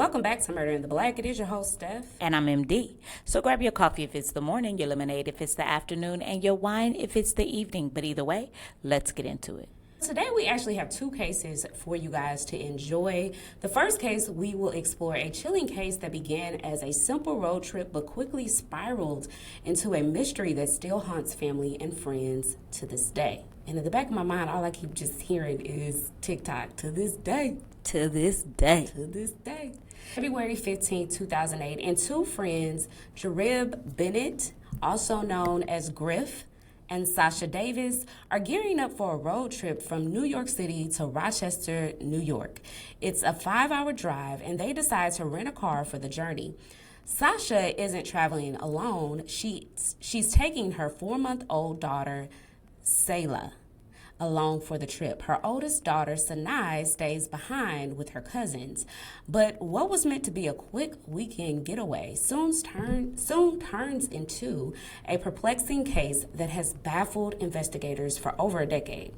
Welcome back to Murder in the Black. It is your host, Steph. And I'm MD. So grab your coffee if it's the morning, your lemonade if it's the afternoon, and your wine if it's the evening. But either way, let's get into it. Today we actually have two cases for you guys to enjoy. The first case, we will explore a chilling case that began as a simple road trip but quickly spiraled into a mystery that still haunts family and friends to this day. And in the back of my mind, all I keep just hearing is TikTok, to this day. To this day. To this day. February 15, 2008, and two friends, Jarib Bennett, also known as Griff, and Sasha Davis, are gearing up for a road trip from New York City to Rochester, New York. It's a 5-hour drive, and they decide to rent a car for the journey. Sasha isn't traveling alone. She's taking her 4-month-old daughter, Selah, along for the trip. Her oldest daughter, Selah, stays behind with her cousins. But what was meant to be a quick weekend getaway soon turns into a perplexing case that has baffled investigators for over a decade.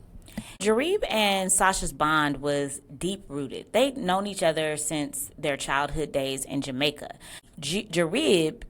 Jarib and Sasha's bond was deep-rooted. They'd known each other since their childhood days in Jamaica. Jarib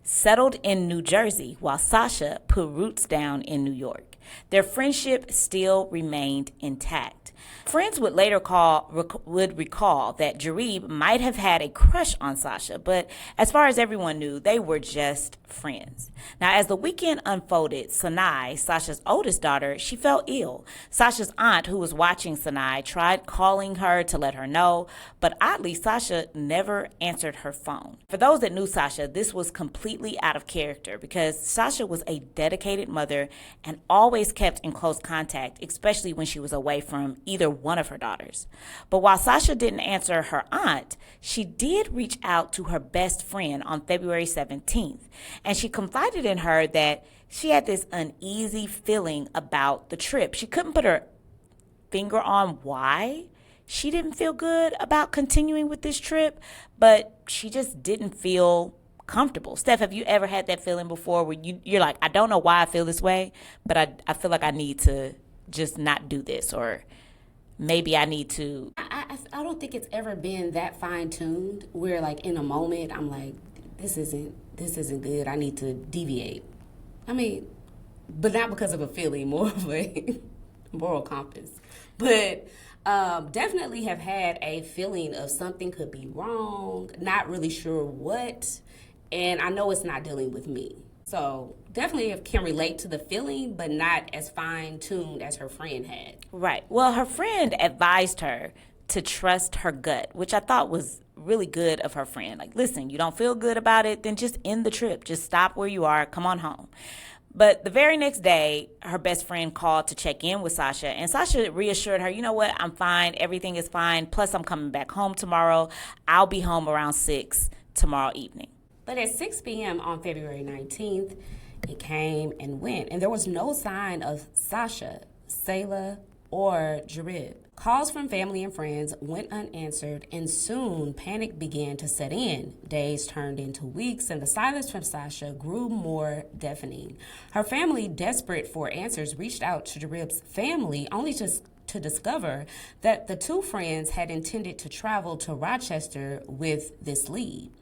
settled in New Jersey while Sasha put roots down in New York. Their friendship still remained intact. Friends would later recall that Jarib might have had a crush on Sasha, but as far as everyone knew, they were just friends. Now, as the weekend unfolded, Sanai, Sasha's oldest daughter, she fell ill. Sasha's aunt, who was watching Sanai, tried calling her to let her know, but oddly, Sasha never answered her phone. For those that knew Sasha, this was completely out of character because Sasha was a dedicated mother and always kept in close contact, especially when she was away from either one of her daughters. But while Sasha didn't answer her aunt, she did reach out to her best friend on February 17th, and she confided in her that she had this uneasy feeling about the trip. She couldn't put her finger on why she didn't feel good about continuing with this trip, but she just didn't feel comfortable. Steph, have you ever had that feeling before where you're like, I don't know why I feel this way, but I feel like I need to just not do this, or maybe I need to. I don't think it's ever been that fine-tuned where, like, in a moment I'm like, this isn't good, I need to deviate. I mean, but not because of a feeling, more of a moral compass. But definitely have had a feeling of something could be wrong, not really sure what, and I know it's not dealing with me. So definitely can relate to the feeling, but not as fine-tuned as her friend had. Right. Well, her friend advised her to trust her gut, which I thought was really good of her friend. Like, listen, you don't feel good about it, then just end the trip. Just stop where you are. Come on home. But the very next day, her best friend called to check in with Sasha, and Sasha reassured her, you know what, I'm fine. Everything is fine. Plus, I'm coming back home tomorrow. I'll be home around 6 tomorrow evening. But at 6 p.m. on February 19th, it came and went, and there was no sign of Sasha, Selah, or Jarib. Calls from family and friends went unanswered, and soon panic began to set in. Days turned into weeks, and the silence from Sasha grew more deafening. Her family, desperate for answers, reached out to Jarib's family, only to discover that the two friends had intended to travel to Rochester with this lead.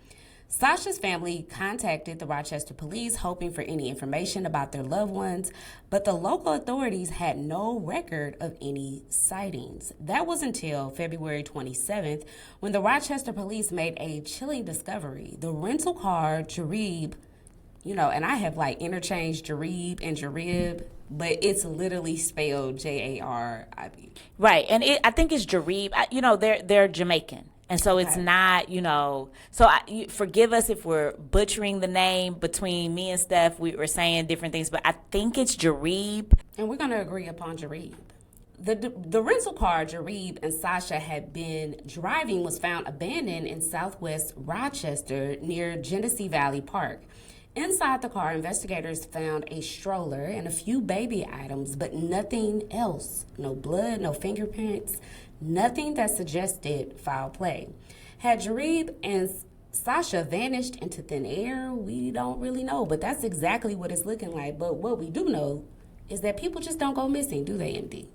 Sasha's family contacted the Rochester police hoping for any information about their loved ones, but the local authorities had no record of any sightings. That was until February 27th when the Rochester police made a chilling discovery. The rental car Jarib, and I have like interchanged Jarib and Jarib, but it's literally spelled Jarib. Right, and I think it's Jarib. They're Jamaican. And so it's not, forgive us if we're butchering the name. Between me and Steph, we were saying different things, but I think it's Jarib. And we're going to agree upon Jarib. The rental car Jarib and Sasha had been driving was found abandoned in southwest Rochester near Genesee Valley Park. Inside the car, investigators found a stroller and a few baby items, but nothing else. No blood, no fingerprints, nothing that suggested foul play. Had Jarib and Sasha vanished into thin air? We don't really know, but that's exactly what it's looking like. But what we do know is that people just don't go missing, do they, MD?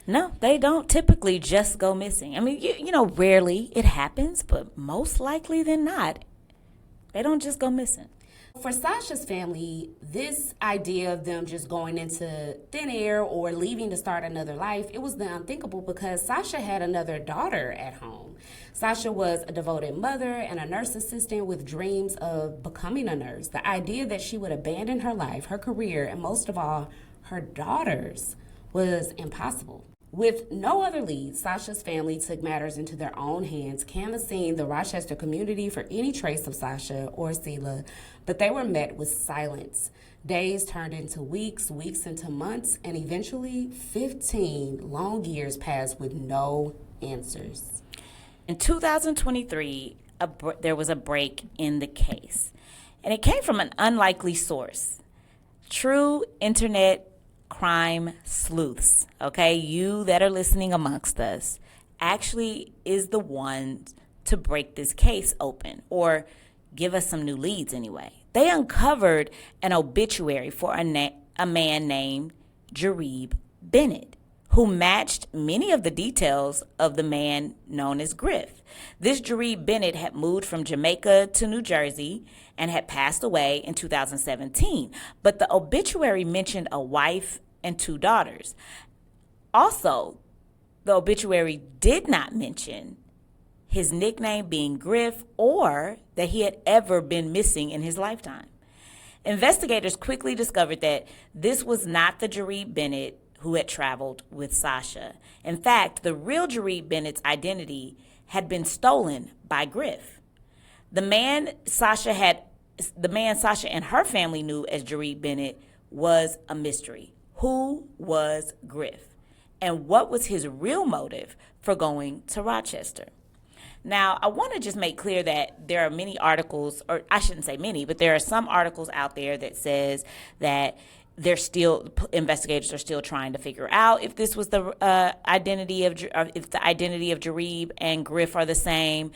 No, they don't typically just go missing. I mean, rarely it happens, but most likely than not, they don't just go missing. For Sasha's family, this idea of them just going into thin air or leaving to start another life, it was the unthinkable because Sasha had another daughter at home. Sasha was a devoted mother and a nurse assistant with dreams of becoming a nurse. The idea that she would abandon her life, her career, and most of all, her daughters was impossible. With no other leads, Sasha's family took matters into their own hands, canvassing the Rochester community for any trace of Sasha or Selah, but they were met with silence. Days turned into weeks, weeks into months, and eventually 15 long years passed with no answers. In 2023, there was a break in the case, and it came from an unlikely source. True internet crime sleuths, okay, you that are listening amongst us, actually is the one to break this case open or give us some new leads anyway. They uncovered an obituary for a man named Jarib Bennett, who matched many of the details of the man known as Griff. This Jarib Bennett had moved from Jamaica to New Jersey and had passed away in 2017. But the obituary mentioned a wife and 2 daughters. Also, the obituary did not mention his nickname being Griff or that he had ever been missing in his lifetime. Investigators quickly discovered that this was not the Jarib Bennett who had traveled with Sasha. In fact, the real Jarib Bennett's identity had been stolen by Griff. The man Sasha and her family knew as Jarib Bennett was a mystery. Who was Griff? And what was his real motive for going to Rochester? Now, I want to just make clear that there are many articles, or I shouldn't say many, but there are some articles out there that says that investigators are still trying to figure out if this was the identity of Jarib and Griff are the same.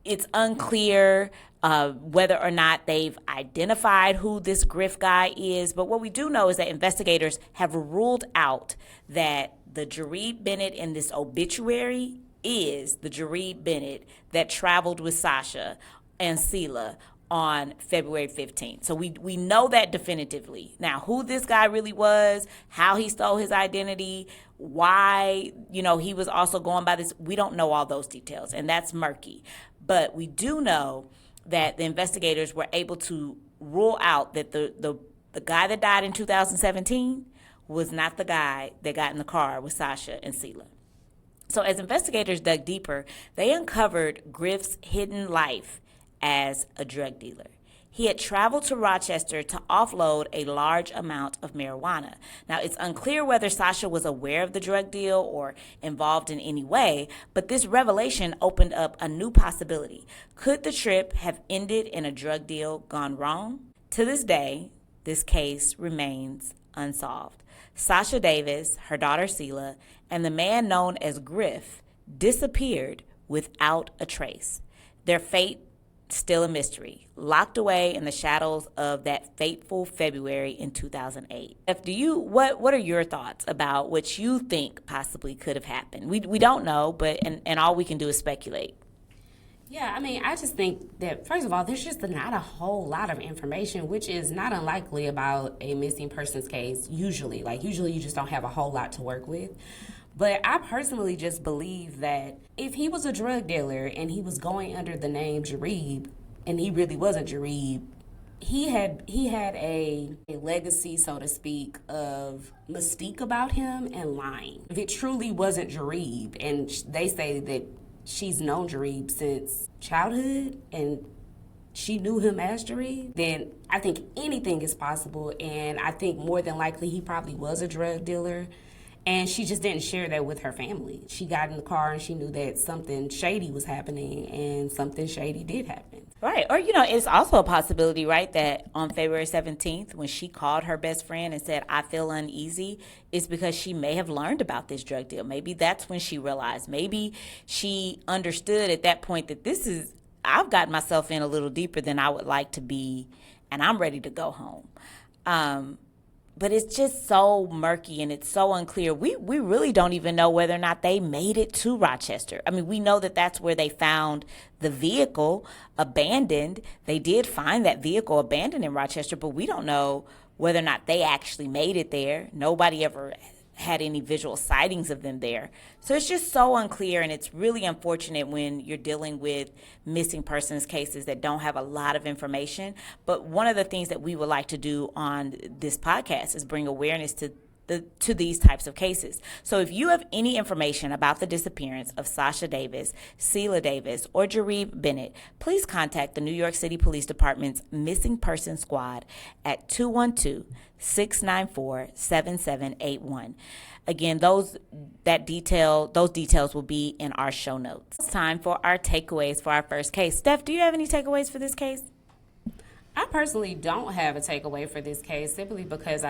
It's unclear whether or not they've identified who this Griff guy is. But what we do know is that investigators have ruled out that the Jarib Bennett in this obituary is the Jarib Bennett that traveled with Sasha and Selah on February 15th. So we know that definitively. Now, who this guy really was, how he stole his identity, why, he was also going by this, we don't know all those details, and that's murky. But we do know that the investigators were able to rule out that the guy that died in 2017 was not the guy that got in the car with Sasha and Selah. So as investigators dug deeper, they uncovered Griff's hidden life as a drug dealer. He had traveled to Rochester to offload a large amount of marijuana. Now, it's unclear whether Sasha was aware of the drug deal or involved in any way, but this revelation opened up a new possibility. Could the trip have ended in a drug deal gone wrong? To this day, this case remains unsolved. Sasha Davis, her daughter Selah, and the man known as Griff disappeared without a trace. Their fate still a mystery, locked away in the shadows of that fateful February in 2008. What are your thoughts about what you think possibly could have happened? We don't know, but and all we can do is speculate. Yeah, I just think that, first of all, there's just not a whole lot of information, which is not unlikely about a missing persons case, usually. Usually you just don't have a whole lot to work with. But I personally just believe that if he was a drug dealer and he was going under the name Jarib, and he really wasn't Jarib, he had a legacy, so to speak, of mystique about him and lying. If it truly wasn't Jarib, and they say that she's known Jarib since childhood and she knew him as Jarib, then I think anything is possible. And I think more than likely he probably was a drug dealer. And she just didn't share that with her family. She got in the car and she knew that something shady was happening, and something shady did happen. Right. Or, it's also a possibility, right, that on February 17th, when she called her best friend and said, I feel uneasy, is because she may have learned about this drug deal. Maybe that's when she realized. Maybe she understood at that point that I've gotten myself in a little deeper than I would like to be, and I'm ready to go home. But it's just so murky and it's so unclear. We really don't even know whether or not they made it to Rochester. I mean, we know that that's where they found the vehicle abandoned. They did find that vehicle abandoned in Rochester, but we don't know whether or not they actually made it there. Nobody ever had any visual sightings of them there. So it's just so unclear, and it's really unfortunate when you're dealing with missing persons cases that don't have a lot of information. But one of the things that we would like to do on this podcast is bring awareness to these types of cases. So if you have any information about the disappearance of Sasha Davis, Selah Davis, or Jarib Bennett, please contact the New York City Police Department's Missing Persons Squad at 212-694-7781. Again, those details will be in our show notes. It's time for our takeaways for our first case. Steph, do you have any takeaways for this case? I personally don't have a takeaway for this case simply because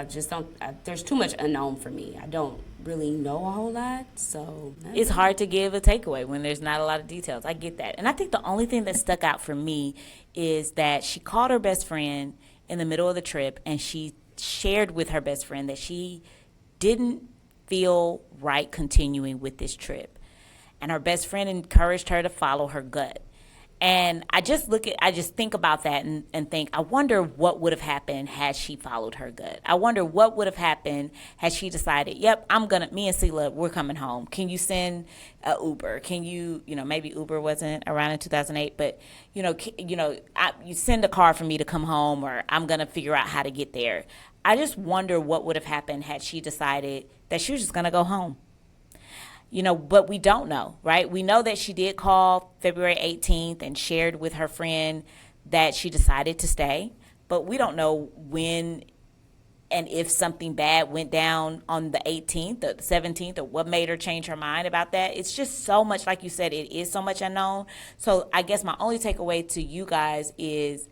there's too much unknown for me. I don't really know a whole lot, so. It's hard to give a takeaway when there's not a lot of details. I get that. And I think the only thing that stuck out for me is that she called her best friend in the middle of the trip and she shared with her best friend that she didn't feel right continuing with this trip. And her best friend encouraged her to follow her gut. And I just think about that and think, I wonder what would have happened had she followed her gut. I wonder what would have happened had she decided, yep, me and Selah, we're coming home. Can you send an Uber? Can you, maybe Uber wasn't around in 2008, but, you send a car for me to come home, or I'm going to figure out how to get there. I just wonder what would have happened had she decided that she was just going to go home. But we don't know, right? We know that she did call February 18th and shared with her friend that she decided to stay, but we don't know when and if something bad went down on the 18th or the 17th or what made her change her mind about that. It's just so much, like you said, it is so much unknown. So I guess my only takeaway to you guys is,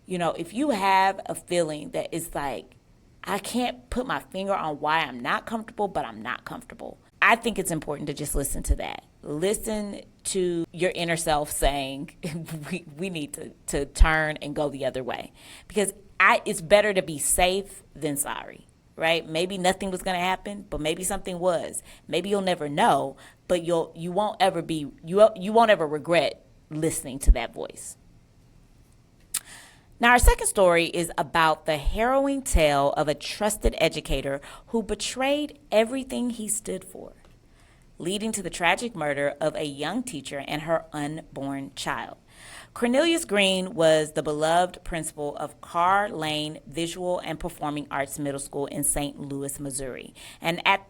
if you have a feeling that is like, I can't put my finger on why I'm not comfortable, but I'm not comfortable, I think it's important to just listen to that. Listen to your inner self saying, we need to turn and go the other way. Because it's better to be safe than sorry, right? Maybe nothing was going to happen, but maybe something was. Maybe you'll never know, but you won't ever regret listening to that voice. Now, our second story is about the harrowing tale of a trusted educator who betrayed everything he stood for, leading to the tragic murder of a young teacher and her unborn child. Cornelius Green was the beloved principal of Carr Lane Visual and Performing Arts Middle School in St. Louis, Missouri. And at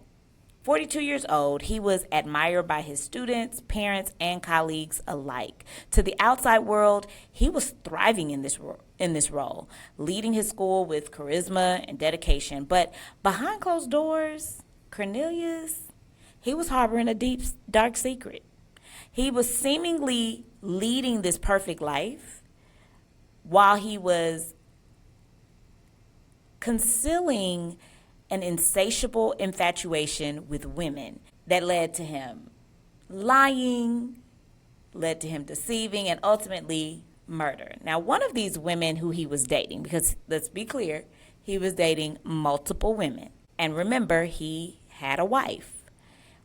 42 years old, he was admired by his students, parents, and colleagues alike. To the outside world, he was thriving in this role, leading his school with charisma and dedication. But behind closed doors, Cornelius, he was harboring a deep, dark secret. He was seemingly leading this perfect life while he was concealing an insatiable infatuation with women that led to him lying, led to him deceiving, and ultimately murder. Now, one of these women who he was dating, because let's be clear, he was dating multiple women. And remember, he had a wife.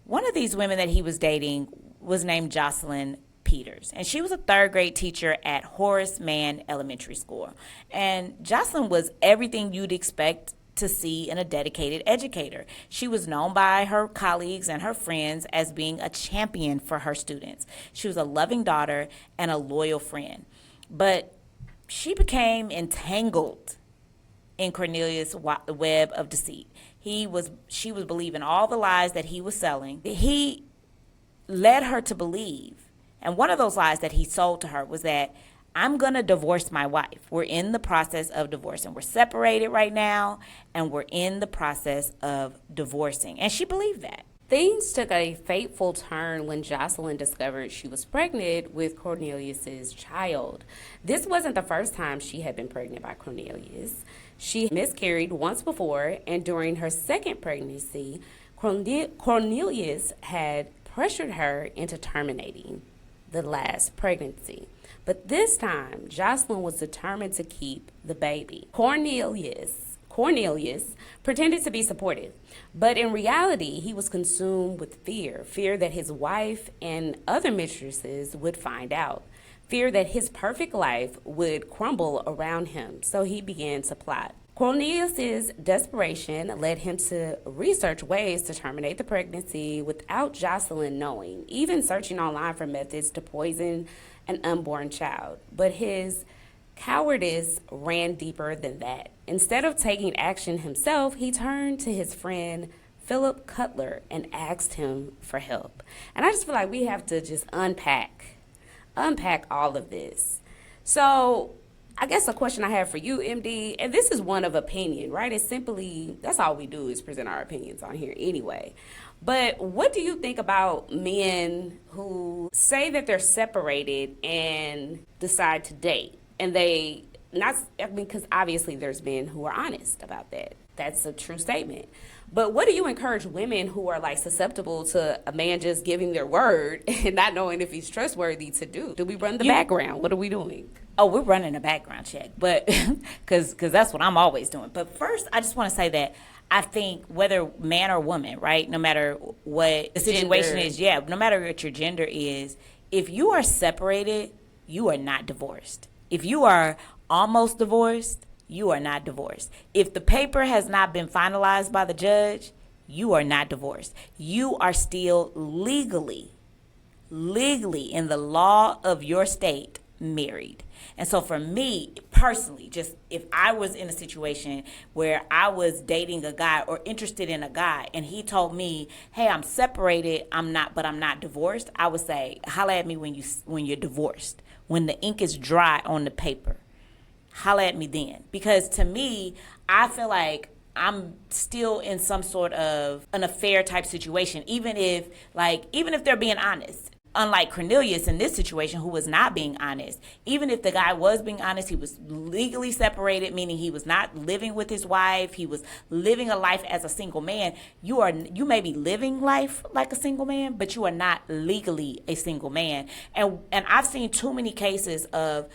One of these women that he was dating was named Jocelyn Peters, and she was a third grade teacher at Horace Mann Elementary School. And Jocelyn was everything you'd expect to see in a dedicated educator. She was known by her colleagues and her friends as being a champion for her students. She was a loving daughter and a loyal friend. But she became entangled in Cornelius' web of deceit. She was believing all the lies that he was selling. He led her to believe, and one of those lies that he sold to her was that I'm going to divorce my wife. We're in the process of divorcing. We're separated right now, and we're in the process of divorcing. And she believed that. Things took a fateful turn when Jocelyn discovered she was pregnant with Cornelius's child. This wasn't the first time she had been pregnant by Cornelius. She miscarried once before, and during her second pregnancy, Cornelius had pressured her into terminating the last pregnancy. But this time, Jocelyn was determined to keep the baby. Cornelius Cornelius, pretended to be supportive, but in reality, he was consumed with fear that his wife and other mistresses would find out, fear that his perfect life would crumble around him, so he began to plot. Cornelius's desperation led him to research ways to terminate the pregnancy without Jocelyn knowing, even searching online for methods to poison an unborn child. But his cowardice ran deeper than that. Instead of taking action himself, he turned to his friend Philip Cutler and asked him for help. And I just feel like we have to just unpack all of this. So I guess a question I have for you, MD, and this is one of opinion, right? It's simply, that's all we do is present our opinions on here anyway. But what do you think about men who say that they're separated and decide to date? And they, not, I mean, because obviously there's men who are honest about that. That's a true statement. But what do you encourage women who are like susceptible to a man just giving their word and not knowing if he's trustworthy to do? Do we run the background? What are we doing? Oh, we're running a background check, but because that's what I'm always doing. But first, I just want to say that I think whether man or woman, right, no matter what the situation is, no matter what your gender is, if you are separated, you are not divorced. If you are almost divorced, you are not divorced. If the paper has not been finalized by the judge, you are not divorced. You are still legally in the law of your state married. And so for me personally, just if I was in a situation where I was dating a guy or interested in a guy and he told me, hey, I'm separated, but I'm not divorced, I would say, holla at me when you're divorced, when the ink is dry on the paper. Holla at me then. Because to me, I feel like I'm still in some sort of an affair type situation, even if they're being honest. Unlike Cornelius in this situation, who was not being honest. Even if the guy was being honest, he was legally separated, meaning he was not living with his wife. He was living a life as a single man. You may be living life like a single man, but you are not legally a single man. And I've seen too many cases of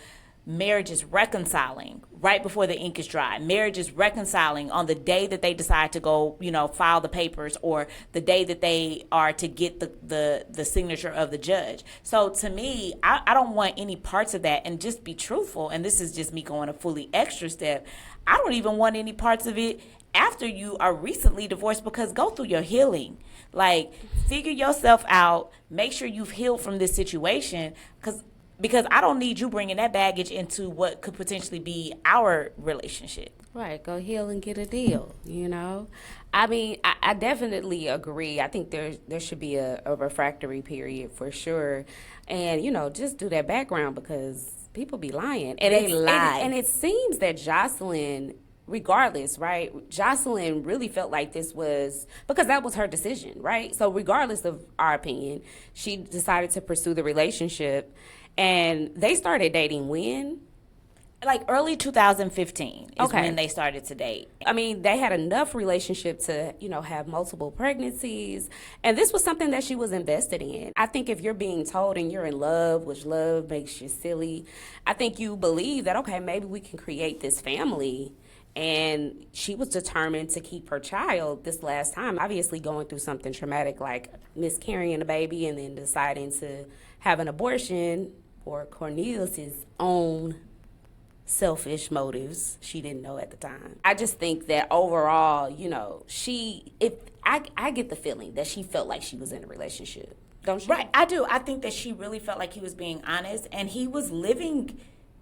marriages reconciling right before the ink is dry. Marriages reconciling on the day that they decide to go, file the papers, or the day that they are to get the signature of the judge. So to me, I don't want any parts of that. And just be truthful, and this is just me going a fully extra step, I don't even want any parts of it after you are recently divorced, because go through your healing. Like, figure yourself out, make sure you've healed from this situation, because I don't need you bringing that baggage into what could potentially be our relationship. Right, go heal and get a deal, I mean, I definitely agree. I think there should be a refractory period for sure. And, just do that background, because people be lying. And they lie. And it seems that Jocelyn, regardless, right? Jocelyn really felt like this was, because that was her decision, right? So regardless of our opinion, she decided to pursue the relationship. And they started dating when? Like early 2015 is when they started to date. I mean, they had enough relationship to, have multiple pregnancies. And this was something that she was invested in. I think if you're being told and you're in love, which love makes you silly, I think you believe that, okay, maybe we can create this family. And she was determined to keep her child this last time, obviously going through something traumatic like miscarrying a baby and then deciding to have an abortion for Cornelius's own selfish motives she didn't know at the time. I just think that overall, I get the feeling that she felt like she was in a relationship. Don't you? Right, I do. I think that she really felt like he was being honest, and he was living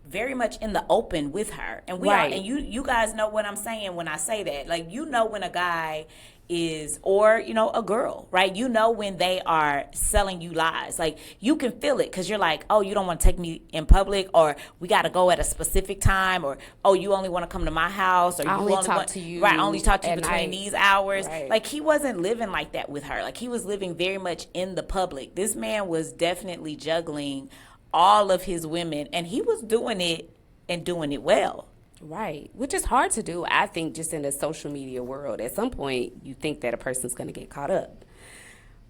very much in the open with her. And you guys know what I'm saying when I say that. Like, when a guy is, or, a girl, right? When they are selling you lies. Like, you can feel it, because you're like, oh, you don't want to take me in public, or we got to go at a specific time, or, oh, you only want to come to my house, or I only talk to you. Right, only talk to you between night. These hours. Right. Like, he wasn't living like that with her. Like, he was living very much in the public. This man was definitely juggling all of his women, and he was doing it and doing it well. Right, which is hard to do, I think, just in the social media world. At some point, you think that a person's going to get caught up.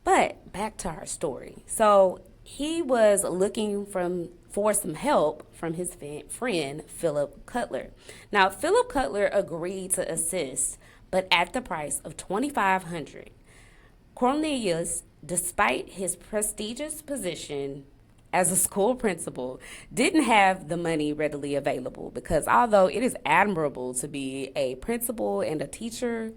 But back to our story. So He was looking for some help from his friend, Philip Cutler. Now, Philip Cutler agreed to assist, but at the price of $2,500. Cornelius, despite his prestigious position as a school principal, didn't have the money readily available because although it is admirable to be a principal and a teacher,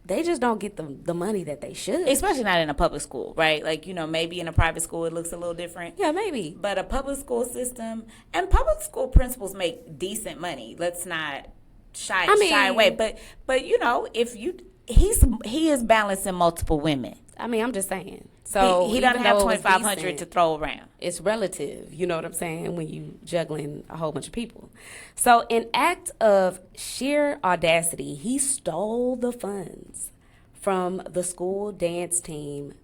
they just don't get the money that they should. Especially not in a public school, right? Like, maybe in a private school it looks a little different. Yeah, maybe. But a public school system, and public school principals make decent money. Let's not shy away. But if he is balancing multiple women. I'm just saying. So he doesn't have $2,500 to throw around. It's relative, you know what I'm saying, when you juggling a whole bunch of people. So in act of sheer audacity, he stole the funds from the school dance team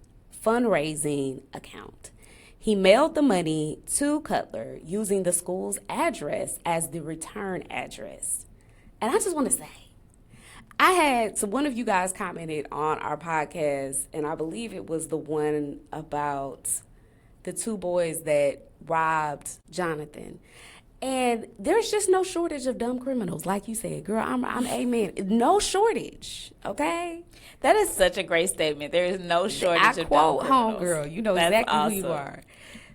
fundraising account. He mailed the money to Cutler using the school's address as the return address. And I just want to say, one of you guys commented on our podcast, and I believe it was the one about the two boys that robbed Jonathan. And there's just no shortage of dumb criminals, like you said, girl. I'm amen. No shortage, okay? That is such a great statement. There is no shortage of dumb criminals. I quote homegirl. You know That's exactly awesome. who you are.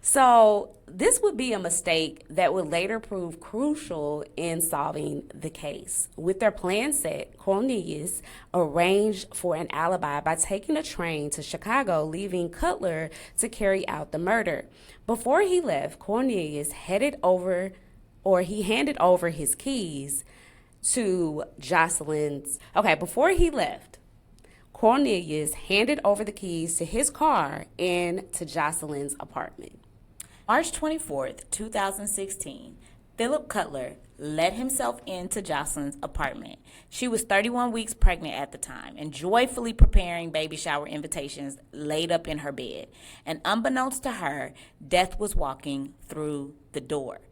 So this would be a mistake that would later prove crucial in solving the case. With their plan set, Cornelius arranged for an alibi by taking a train to Chicago, leaving Cutler to carry out the murder. Before he left, Cornelius handed over his keys to Jocelyn's. Before he left, Cornelius handed over the keys to his car and to Jocelyn's apartment. March 24th, 2016, Philip Cutler let himself into Jocelyn's apartment. She was 31 weeks pregnant at the time and joyfully preparing baby shower invitations laid up in her bed. And unbeknownst to her, death was walking through the door.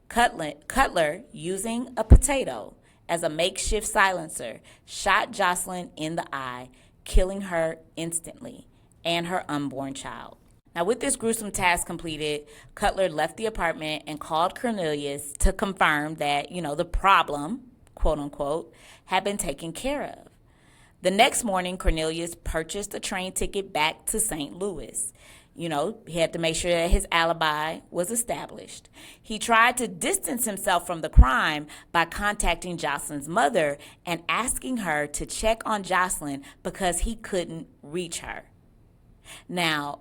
Cutler, using a potato as a makeshift silencer, shot Jocelyn in the eye, killing her instantly and her unborn child. Now, with this gruesome task completed, Cutler left the apartment and called Cornelius to confirm that, the problem, quote unquote, had been taken care of. The next morning, Cornelius purchased a train ticket back to St. Louis. He had to make sure that his alibi was established. He tried to distance himself from the crime by contacting Jocelyn's mother and asking her to check on Jocelyn because he couldn't reach her. Now,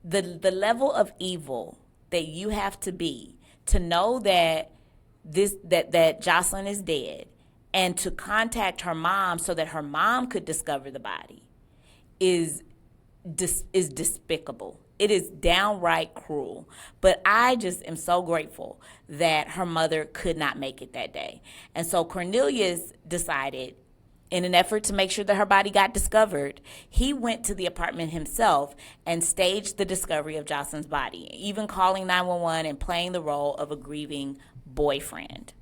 the level of evil that you have to be to know that that Jocelyn is dead and to contact her mom so that her mom could discover the body is despicable. It is downright cruel. But I just am so grateful that her mother could not make it that day. And so Cornelius decided, in an effort to make sure that her body got discovered, he went to the apartment himself and staged the discovery of Jocelyn's body, even calling 911 and playing the role of a grieving boyfriend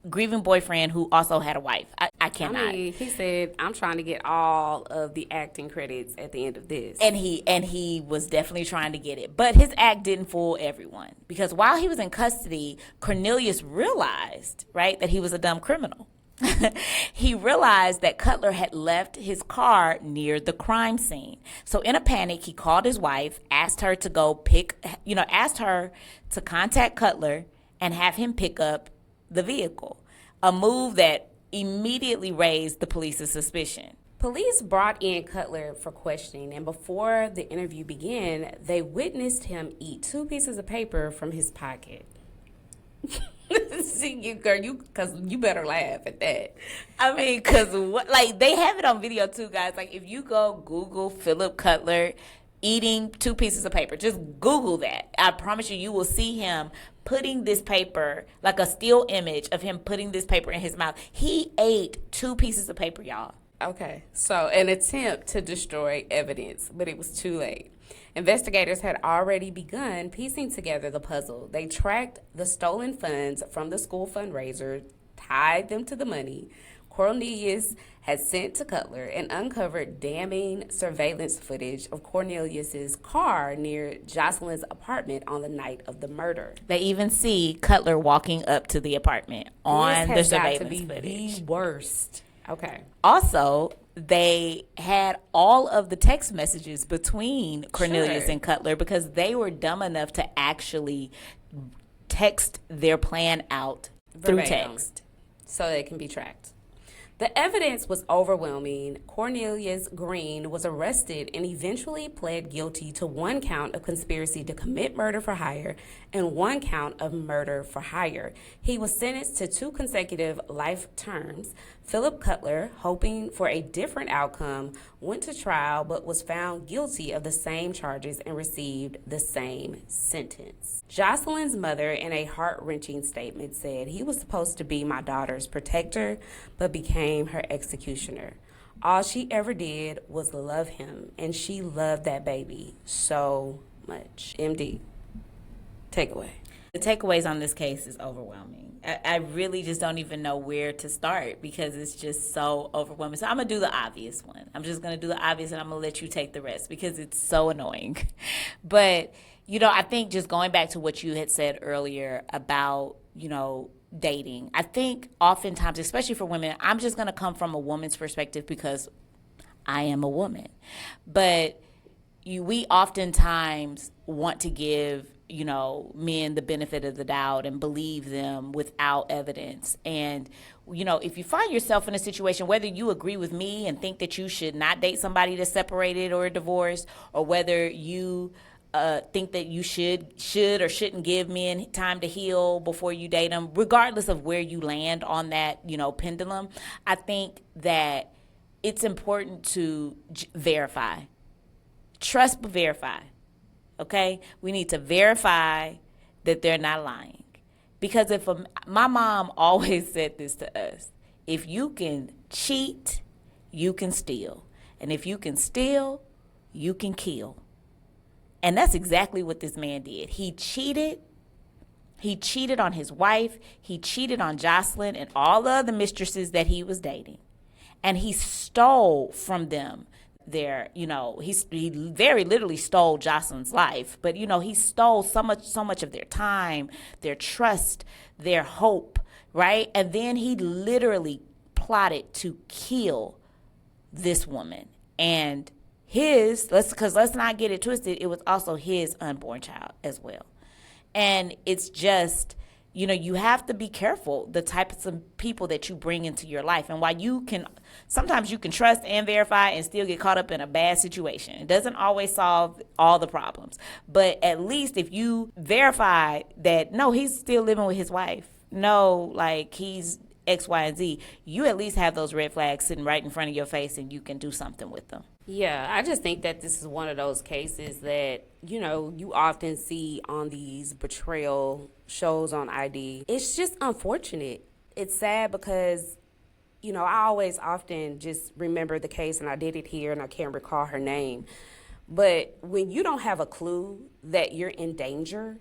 who also had a wife. I cannot. He said, I'm trying to get all of the acting credits at the end of this. And he was definitely trying to get it. But his act didn't fool everyone, because while he was in custody, Cornelius realized, right, that he was a dumb criminal. He realized that Cutler had left his car near the crime scene. So in a panic, he called his wife, asked her to contact Cutler and have him pick up the vehicle, a move that immediately raised the police's suspicion. Police brought in Cutler for questioning, and before the interview began, they witnessed him eat 2 pieces of paper from his pocket. See, because you better laugh at that. Because they have it on video too, guys. Like, if you go Google Philip Cutler eating 2 pieces of paper, just Google that. I promise you will see him putting this paper, like a still image of him putting this paper in his mouth. He ate 2 pieces of paper, y'all. Okay, so an attempt to destroy evidence, but it was too late. Investigators had already begun piecing together the puzzle. They tracked the stolen funds from the school fundraiser tied them to the money, Cornelius had sent to Cutler and uncovered damning surveillance footage of Cornelius's car near Jocelyn's apartment on the night of the murder. They even see Cutler walking up to the apartment on the surveillance footage. The worst. Okay. Also, they had all of the text messages between Cornelius and Cutler because they were dumb enough to actually text their plan out through text. So they can be tracked. The evidence was overwhelming. Cornelius Green was arrested and eventually pled guilty to 1 count of conspiracy to commit murder for hire and 1 count of murder for hire. He was sentenced to 2 consecutive life terms. Philip Cutler, hoping for a different outcome, went to trial but was found guilty of the same charges and received the same sentence. Jocelyn's mother, in a heart-wrenching statement, said, "He was supposed to be my daughter's protector, but became her executioner. All she ever did was love him, and she loved that baby so much." MD, takeaway. The takeaways on this case is overwhelming. I really just don't even know where to start because it's just so overwhelming. So I'm going to do the obvious one. I'm just going to do the obvious and I'm going to let you take the rest because it's so annoying. But, I think just going back to what you had said earlier about, dating, I think oftentimes, especially for women, I'm just going to come from a woman's perspective because I am a woman. But we oftentimes want to give men the benefit of the doubt and believe them without evidence. And, if you find yourself in a situation, whether you agree with me and think that you should not date somebody that's separated or divorced, or whether you think that you should or shouldn't give men time to heal before you date them, regardless of where you land on that, pendulum, I think that it's important to verify. Trust but verify. Okay, we need to verify that they're not lying. Because my mom always said this to us, if you can cheat, you can steal. And if you can steal, you can kill. And that's exactly what this man did. He cheated. He cheated on his wife. He cheated on Jocelyn and all the other mistresses that he was dating. And he stole from them he very literally stole Jocelyn's life, but he stole so much of their time, their trust, their hope, right? And then he literally plotted to kill this woman and let's not get it twisted, it was also his unborn child as well. And it's just, you have to be careful the types of people that you bring into your life. And while sometimes you can trust and verify and still get caught up in a bad situation. It doesn't always solve all the problems. But at least if you verify that, no, he's still living with his wife. No, he's X, Y, and Z. You at least have those red flags sitting right in front of your face and you can do something with them. Yeah, I just think that this is one of those cases that, you often see on these betrayal shows on ID. It's just unfortunate. It's sad because, I always often just remember the case, and I did it here and I can't recall her name. But when you don't have a clue that you're in danger,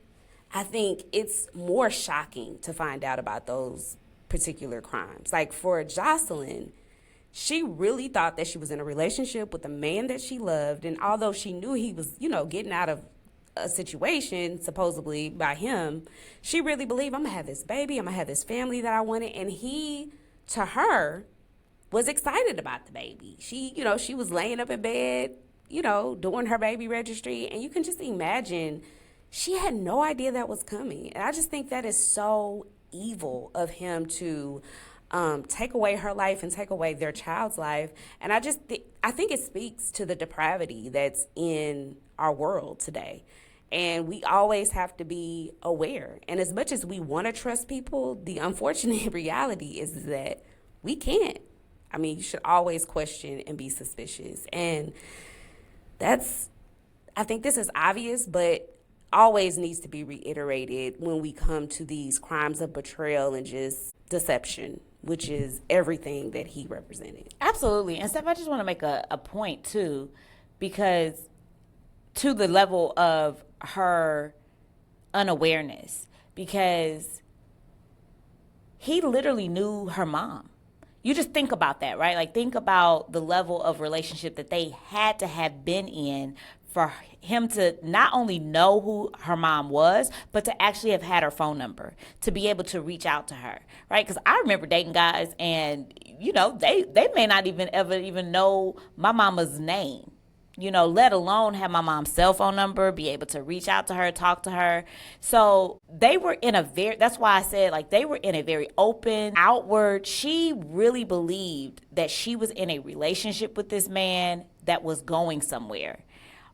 I think it's more shocking to find out about those particular crimes. Like for Jocelyn, she really thought that she was in a relationship with a man that she loved. And although she knew he was, getting out of a situation, supposedly by him, she really believed, I'm going to have this baby, I'm going to have this family that I wanted. And he, to her, was excited about the baby. She, she was laying up in bed, doing her baby registry. And you can just imagine she had no idea that was coming. And I just think that is so evil of him to take away her life and take away their child's life. And I think it speaks to the depravity that's in our world today. And we always have to be aware. And as much as we want to trust people, the unfortunate reality is that we can't. I mean, you should always question and be suspicious. And I think this is obvious, but always needs to be reiterated when we come to these crimes of betrayal and just deception, which is everything that he represented. Absolutely. And Steph, I just want to make a point too, because to the level of her unawareness, because he literally knew her mom. You just think about that, right? Like, think about the level of relationship that they had to have been in for him to not only know who her mom was, but to actually have had her phone number, to be able to reach out to her, right? Because I remember dating guys, and, you know, they may not even know my mama's name, you know, let alone have my mom's cell phone number, be able to reach out to her, talk to her. So they were in a that's why I said, like, they were in a very open, outward. She really believed that she was in a relationship with this man that was going somewhere.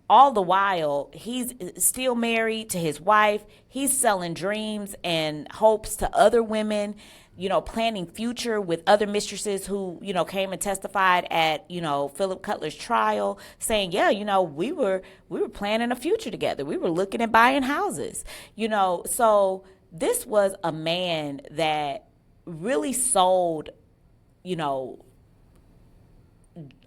All the while, he's still married to his wife. He's selling dreams and hopes to other women, you know, planning future with other mistresses who, you know, came and testified at, you know, Philip Cutler's trial, saying, yeah, you know, we were planning a future together. We were looking at buying houses, you know. So this was a man that really sold, you know,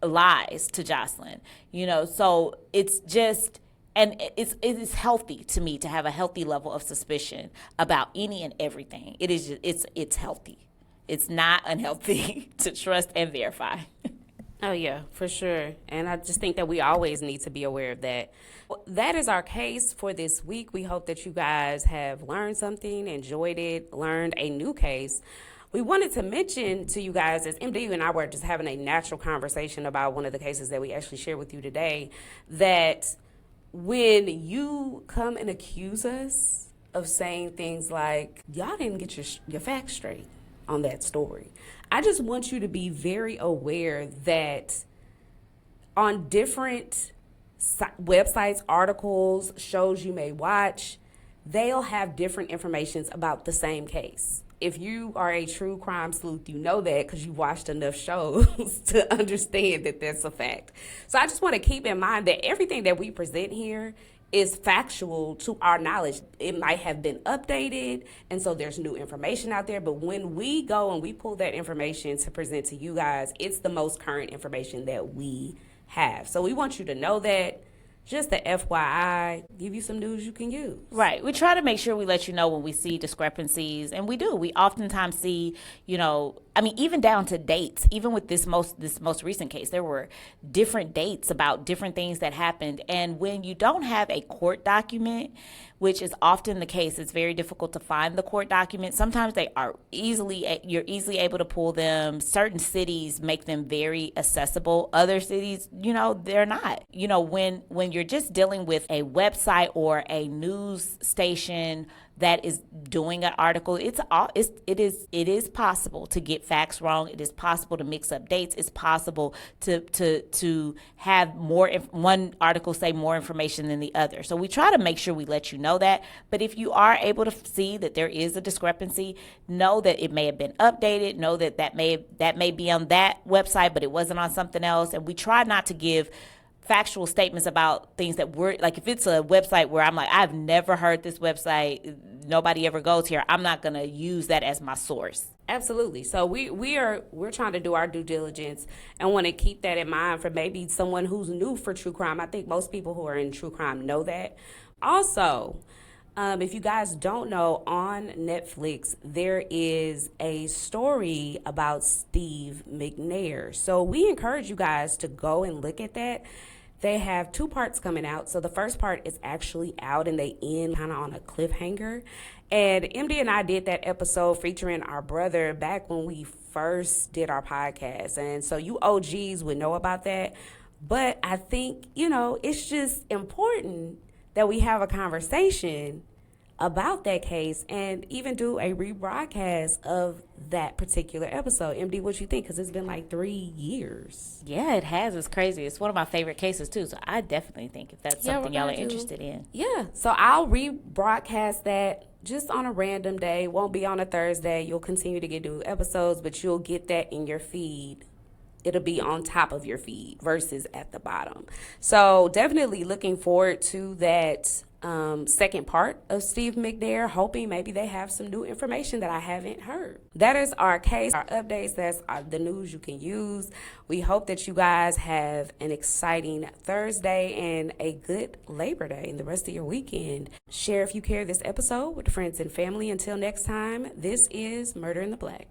lies to Jocelyn, you know. So it's just, and it is healthy to me to have a healthy level of suspicion about any and everything. It is just, it's healthy. It's not unhealthy to trust and verify. Oh, yeah, for sure. And I just think that we always need to be aware of that. That is our case for this week. We hope that you guys have learned something, enjoyed it, learned a new case. We wanted to mention to you guys, as MD and I were just having a natural conversation about one of the cases that we actually shared with you today, that when you come and accuse us of saying things like, y'all didn't get your facts straight on that story, I just want you to be very aware that on different websites, articles, shows you may watch, they'll have different informations about the same case. If you are a true crime sleuth, you know that because you watched enough shows to understand that that's a fact. So I just want to keep in mind that everything that we present here is factual to our knowledge. It might have been updated, and so there's new information out there. But when we go and we pull that information to present to you guys, it's the most current information that we have. So we want you to know that. Just the FYI, give you some news you can use. Right. We try to make sure we let you know when we see discrepancies, and we do. We oftentimes see, you know, I mean, even down to dates. Even with this most recent case, there were different dates about different things that happened. And when you don't have a court document, which is often the case, it's very difficult to find the court document. Sometimes you're easily able to pull them. Certain cities make them very accessible. Other cities, you know, they're not. You know, when you're just dealing with a website or a news station that is doing an article, it is possible to get facts wrong. It is possible to mix up dates. It's possible to have one article say more information than the other. So we try to make sure we let you know that. But if you are able to see that there is a discrepancy, know that it may have been updated. Know that may be on that website, but it wasn't on something else. And we try not to give factual statements about things that we're like, if it's a website where I'm like, I've never heard this website, nobody ever goes here, I'm not going to use that as my source. Absolutely. So we're trying to do our due diligence and want to keep that in mind for maybe someone who's new for true crime. I think most people who are in true crime know that. Also, if you guys don't know, on Netflix, there is a story about Steve McNair. So we encourage you guys to go and look at that. They have 2 parts coming out. So the first part is actually out and they end kind of on a cliffhanger. And MD and I did that episode featuring our brother back when we first did our podcast. And so you OGs would know about that. But I think, you know, it's just important that we have a conversation about that case and even do a rebroadcast of that particular episode. MD, what you think? Because it's been like 3 years. Yeah, it has. It's crazy. It's one of my favorite cases too. So I definitely think if that's something y'all are interested in. Yeah. So I'll rebroadcast that just on a random day. Won't be on a Thursday. You'll continue to get new episodes, but you'll get that in your feed. It'll be on top of your feed versus at the bottom. So definitely looking forward to that second part of Steve McNair, hoping maybe they have some new information that I haven't heard. That is our case, our updates. That's the news you can use. We hope that you guys have an exciting Thursday and a good Labor Day and the rest of your weekend. Share if you care this episode with friends and family. Until next time, this is Murder in the Black.